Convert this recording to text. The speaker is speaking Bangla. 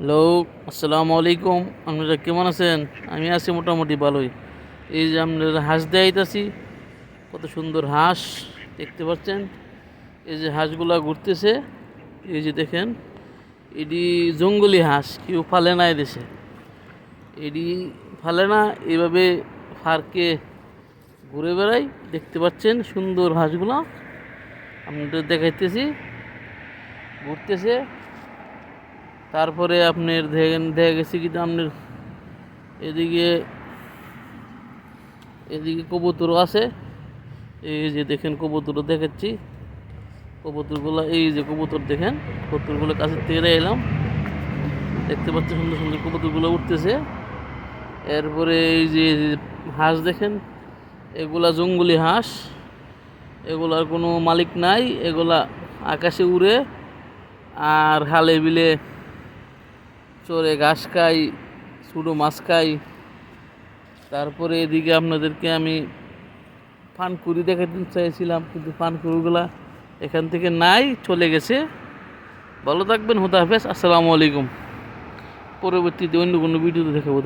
হ্যালো, আসসালামু আলাইকুম। আপনারা কেমন আছেন? আমি আছি মোটামুটি ভালোই। এই যে আপনারা হাঁস দেখাইতাছি, কত সুন্দর হাঁস দেখতে পাচ্ছেন। এই যে হাঁসগুলা ঘুরতেছে, এই যে দেখেন, এটি জঙ্গলি হাঁস, কেউ ফালে না এদেশে। এটি ফালে না, এইভাবে ফারকে ঘুরে বেড়াই। দেখতে পাচ্ছেন সুন্দর হাঁসগুলা, আপনাদের দেখাইতেছি, ঘুরতেছে। তারপরে আপনার দেখা গেছে কি আপনার এদিকে এদিকে কবুতরও আছে। এই যে দেখেন, কবুতরও দেখাচ্ছি। কবুতরগুলো, এই যে কবুতর দেখেন, কবুতরগুলো কাছের থেকে এলাম, দেখতে পাচ্ছি সুন্দর সুন্দর কবুতরগুলো উঠতেছে। এরপরে এই যে হাঁস দেখেন, এগুলা জঙ্গলি হাঁস, এগুলার কোনো মালিক নাই। এগুলা আকাশে উড়ে আর হালে বিলে চড়ে ঘাস খাই, ছোটো মাছ খাই। তারপরে এদিকে আপনাদেরকে আমি পানকুড়ি দেখাতে চাইছিলাম, কিন্তু পানকুড়িগুলা এখান থেকে নাই, চলে গেছে। ভালো থাকবেন, হুদা হাফেজ, আসসালামু আলাইকুম। পরবর্তীতে অন্য কোনো ভিডিওতে দেখাবো।